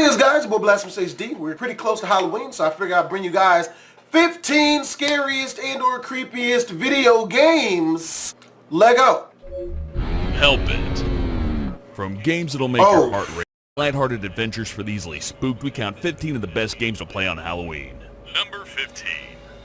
What it is, guys? Your boy Blastphamoushd. We're pretty close to Halloween, so I figured I'd bring you guys 15 scariest and/or creepiest video games. Lego. Help it. From games that'll make your heart race, lighthearted adventures for the easily spooked, we count 15 of the best games to play on Halloween. Number 15.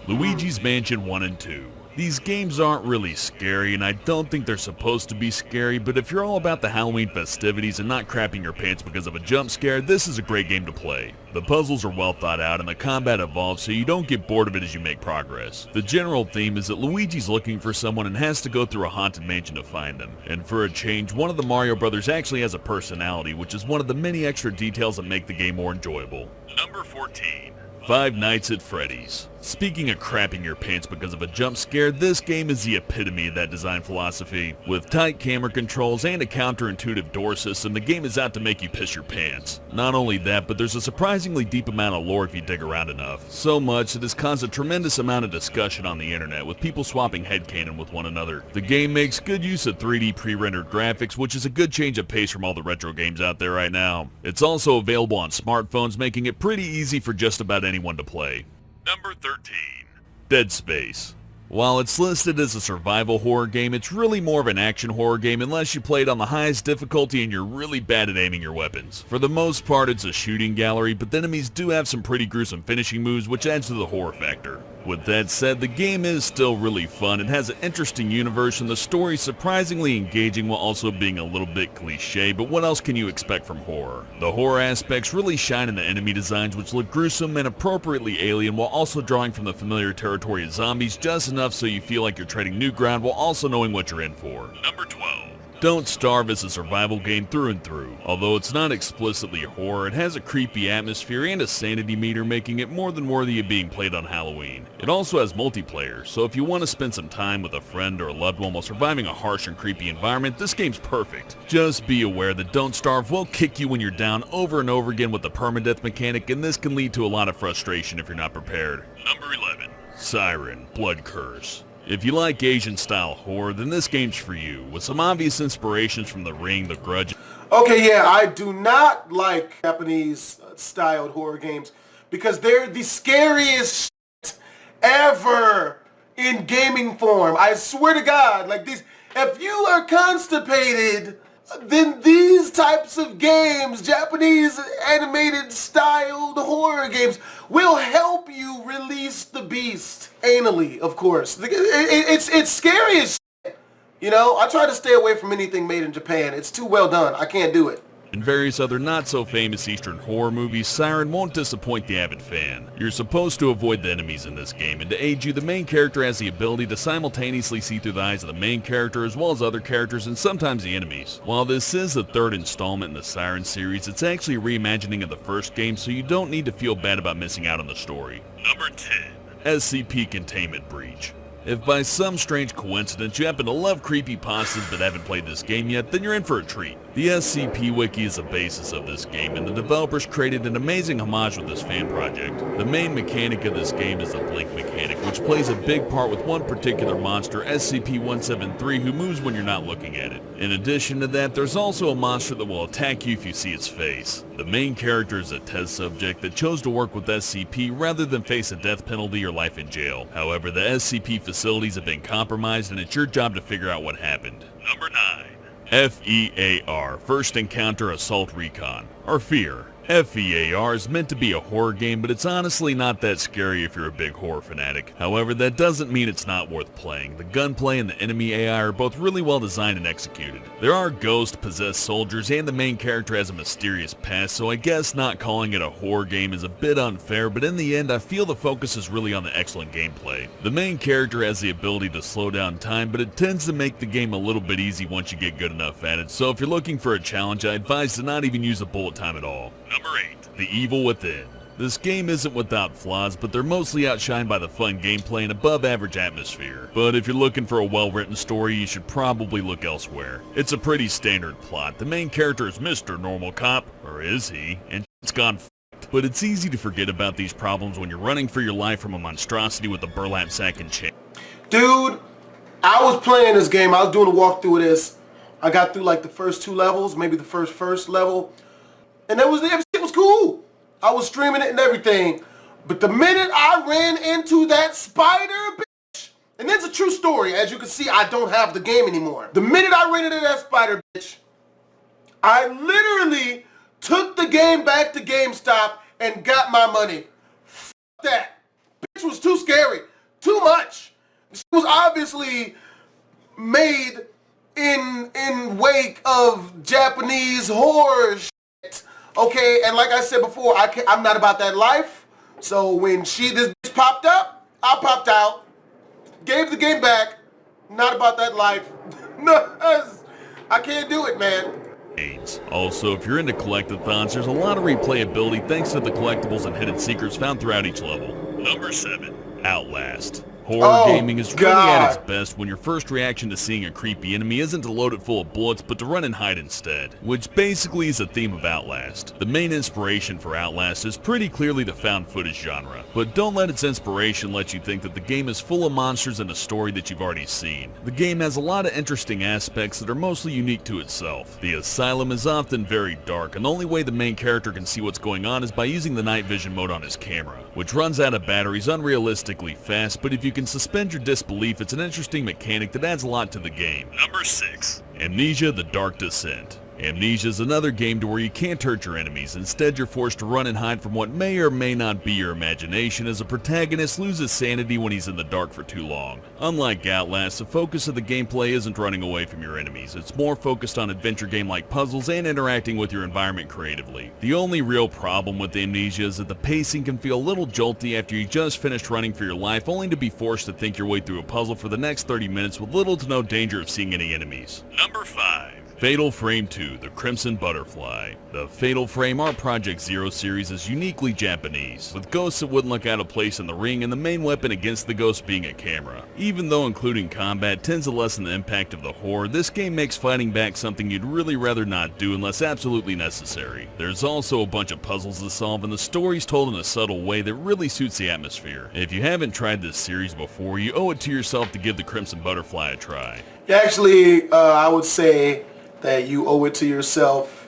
Luigi's Mansion 1 and 2. These games aren't really scary, and I don't think they're supposed to be scary, but if you're all about the Halloween festivities and not crapping your pants because of a jump scare, this is a great game to play. The puzzles are well thought out and the combat evolves so you don't get bored of it as you make progress. The general theme is that Luigi's looking for someone and has to go through a haunted mansion to find them. And for a change, one of the Mario brothers actually has a personality, which is one of the many extra details that make the game more enjoyable. Number 14. Five Nights at Freddy's. Speaking of crapping your pants because of a jump scare, this game is the epitome of that design philosophy. With tight camera controls and a counterintuitive door system, the game is out to make you piss your pants. Not only that, but there's a surprisingly deep amount of lore if you dig around enough. So much that it's caused a tremendous amount of discussion on the internet, with people swapping headcanon with one another. The game makes good use of 3D pre-rendered graphics, which is a good change of pace from all the retro games out there right now. It's also available on smartphones, making it pretty easy for just about anyone to play. Number 13. Dead Space. While it's listed as a survival horror game, it's really more of an action horror game unless you play it on the highest difficulty and you're really bad at aiming your weapons. For the most part, it's a shooting gallery, but the enemies do have some pretty gruesome finishing moves, which adds to the horror factor. With that said, the game is still really fun. It has an interesting universe and the story surprisingly engaging while also being a little bit cliche, but what else can you expect from horror? The horror aspects really shine in the enemy designs, which look gruesome and appropriately alien while also drawing from the familiar territory of zombies just enough so you feel like you're treading new ground while also knowing what you're in for. Number 12. Don't Starve is a survival game through and through. Although it's not explicitly horror, it has a creepy atmosphere and a sanity meter, making it more than worthy of being played on Halloween. It also has multiplayer, so if you want to spend some time with a friend or a loved one while surviving a harsh and creepy environment, this game's perfect. Just be aware that Don't Starve will kick you when you're down over and over again with the permadeath mechanic, and this can lead to a lot of frustration if you're not prepared. Number 11. Siren, Blood Curse. If you like Asian-style horror, then this game's for you, with some obvious inspirations from The Ring, The Grudge. Okay, yeah, I do not like Japanese-styled horror games because they're the scariest shit ever in gaming form. I swear to God, like these, if you are constipated, then these types of games, Japanese animated styled horror games, will help you release the beast anally, of course. It's scary as shit. You know, I try to stay away from anything made in Japan. It's too well done. I can't do it. In various other not-so-famous Eastern horror movies, Siren won't disappoint the avid fan. You're supposed to avoid the enemies in this game, and to aid you, the main character has the ability to simultaneously see through the eyes of the main character as well as other characters and sometimes the enemies. While this is the third installment in the Siren series, it's actually a reimagining of the first game, so you don't need to feel bad about missing out on the story. Number 10. Scp Containment Breach. If by some strange coincidence you happen to love creepypastas but haven't played this game yet, then you're in for a treat. The SCP Wiki is the basis of this game, and the developers created an amazing homage with this fan project. The main mechanic of this game is the blink mechanic, which plays a big part with one particular monster, SCP-173, who moves when you're not looking at it. In addition to that, there's also a monster that will attack you if you see its face. The main character is a test subject that chose to work with SCP rather than face a death penalty or life in jail. However, the SCP facilities have been compromised, and it's your job to figure out what happened. Number 9. FEAR, First Encounter Assault Recon, or FEAR. FEAR is meant to be a horror game, but it's honestly not that scary if you're a big horror fanatic. However, that doesn't mean it's not worth playing. The gunplay and the enemy AI are both really well designed and executed. There are ghost, possessed soldiers, and the main character has a mysterious past, so I guess not calling it a horror game is a bit unfair, but in the end, I feel the focus is really on the excellent gameplay. The main character has the ability to slow down time, but it tends to make the game a little bit easy once you get good enough at it, so if you're looking for a challenge, I advise to not even use a bullet time at all. Number 8. The Evil Within. This game isn't without flaws, but they're mostly outshined by the fun gameplay and above average atmosphere. But if you're looking for a well-written story, you should probably look elsewhere. It's a pretty standard plot. The main character is Mr. Normal Cop, or is he? And it's gone f***ed. But it's easy to forget about these problems when you're running for your life from a monstrosity with a burlap sack and chain. Dude, I was playing this game. I was doing a walkthrough of this. I got through like the first 2 levels, maybe the first level. And everything was cool. I was streaming it and everything. But the minute I ran into that spider, bitch, and it's a true story. As you can see, I don't have the game anymore. The minute I ran into that spider, bitch, I literally took the game back to GameStop and got my money. F that. Bitch was too scary. Too much. She was obviously made in wake of Japanese horror shit. Okay, and like I said before, I'm not about that life. So when this bitch popped up, I popped out, gave the game back. Not about that life. No, I can't do it, man. Also, if you're into collectathons, there's a lot of replayability thanks to the collectibles and hidden secrets found throughout each level. Number 7. Outlast. Horror gaming is really at its best when your first reaction to seeing a creepy enemy isn't to load it full of bullets but to run and hide instead, which basically is the theme of Outlast. The main inspiration for Outlast is pretty clearly the found footage genre, but don't let its inspiration let you think that the game is full of monsters and a story that you've already seen. The game has a lot of interesting aspects that are mostly unique to itself. The asylum is often very dark, and the only way the main character can see what's going on is by using the night vision mode on his camera, which runs out of batteries unrealistically fast, but if you can suspend your disbelief, it's an interesting mechanic that adds a lot to the game. Number 6. Amnesia: The Dark Descent. Amnesia is another game to where you can't hurt your enemies. Instead, you're forced to run and hide from what may or may not be your imagination, as a protagonist loses sanity when he's in the dark for too long. Unlike Outlast, the focus of the gameplay isn't running away from your enemies. It's more focused on adventure game-like puzzles and interacting with your environment creatively. The only real problem with Amnesia is that the pacing can feel a little jolty after you just finished running for your life, only to be forced to think your way through a puzzle for the next 30 minutes with little to no danger of seeing any enemies. Number 5. Fatal Frame 2: The Crimson Butterfly. The Fatal Frame Art Project Zero series is uniquely Japanese, with ghosts that wouldn't look out of place in the ring and the main weapon against the ghost being a camera. Even though including combat tends to lessen the impact of the horror, this game makes fighting back something you'd really rather not do unless absolutely necessary. There's also a bunch of puzzles to solve, and the story's told in a subtle way that really suits the atmosphere. If you haven't tried this series before, you owe it to yourself to give The Crimson Butterfly a try. Actually, I would say that you owe it to yourself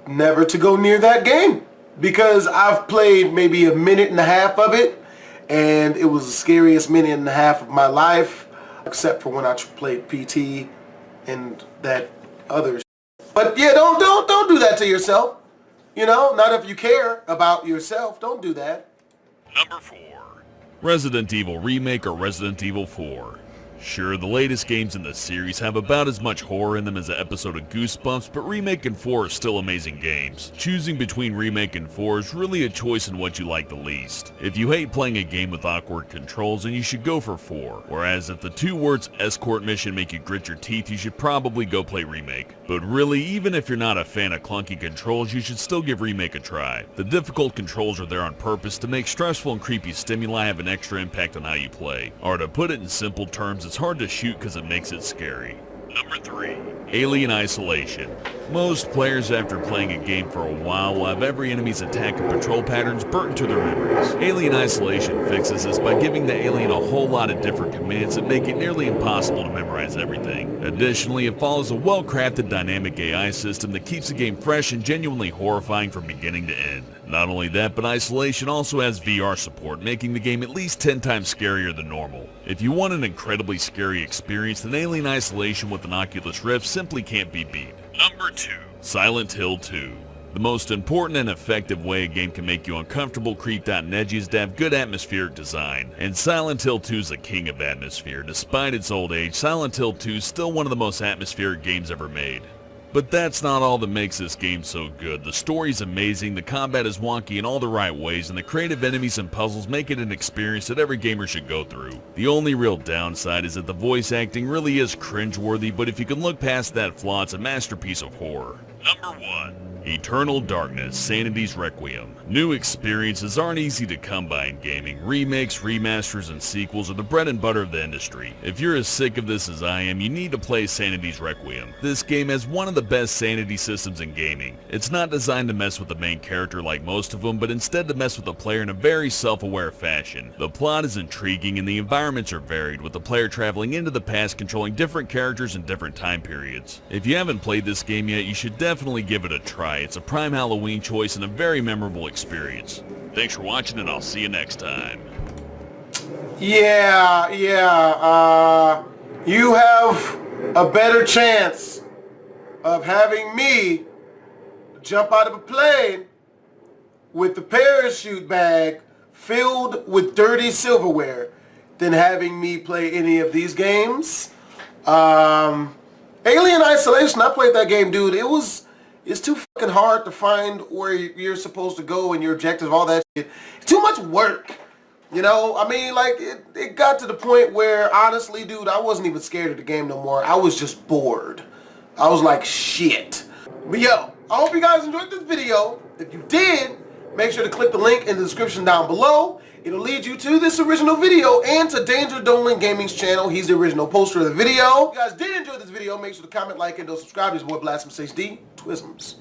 never to go near that game, because I've played maybe a minute and a half of it, and it was the scariest minute and a half of my life, except for when I played PT and that other But yeah, don't do that to yourself. You know, not if you care about yourself. Don't do that. Number 4. Resident Evil Remake or Resident Evil 4. Sure, the latest games in the series have about as much horror in them as an episode of Goosebumps, but Remake and 4 are still amazing games. Choosing between Remake and 4 is really a choice in what you like the least. If you hate playing a game with awkward controls, then you should go for 4. Whereas if the 2 words escort mission make you grit your teeth, you should probably go play Remake. But really, even if you're not a fan of clunky controls, you should still give Remake a try. The difficult controls are there on purpose to make stressful and creepy stimuli have an extra impact on how you play. Or to put it in simple terms, it's hard to shoot because it makes it scary. Number 3. Alien Isolation. Most players, after playing a game for a while, will have every enemy's attack and patrol patterns burnt into their memories. Alien Isolation fixes this by giving the alien a whole lot of different commands that make it nearly impossible to memorize everything. Additionally, it follows a well-crafted dynamic AI system that keeps the game fresh and genuinely horrifying from beginning to end. Not only that, but Isolation also has VR support, making the game at least 10 times scarier than normal. If you want an incredibly scary experience, then Alien Isolation with an Oculus Rift simply can't be beat. Number 2. Silent Hill 2. The most important and effective way a game can make you uncomfortable, creeped out, and edgy is to have good atmospheric design. And Silent Hill 2 is a king of atmosphere. Despite its old age, Silent Hill 2 is still one of the most atmospheric games ever made. But that's not all that makes this game so good. The story's amazing, the combat is wonky in all the right ways, and the creative enemies and puzzles make it an experience that every gamer should go through. The only real downside is that the voice acting really is cringeworthy, but if you can look past that flaw, it's a masterpiece of horror. Number 1. Eternal Darkness: Sanity's Requiem. New experiences aren't easy to come by in gaming. Remakes, remasters, and sequels are the bread and butter of the industry. If you're as sick of this as I am, you need to play Sanity's Requiem. This game has one of the best sanity systems in gaming. It's not designed to mess with the main character like most of them, but instead to mess with the player in a very self-aware fashion. The plot is intriguing and the environments are varied, with the player traveling into the past controlling different characters in different time periods. If you haven't played this game yet, you should definitely give it a try. try. It's a prime Halloween choice and a very memorable experience. Thanks for watching, and I'll see you next time. Yeah, you have a better chance of having me jump out of a plane with the parachute bag filled with dirty silverware than having me play any of these games. Alien Isolation, I played that game, dude. It's too fucking hard to find where you're supposed to go and your objectives, all that shit. It's too much work. You know, I mean, like, it got to the point where, honestly, dude, I wasn't even scared of the game no more. I was just bored. I was like, shit. But yo, I hope you guys enjoyed this video. If you did, make sure to click the link in the description down below. It'll lead you to this original video and to Danger Dolan Gaming's channel. He's the original poster of the video. If you guys did enjoy this video, make sure to comment, like, and subscribe. This is boy Blastphamoushd. Twisms.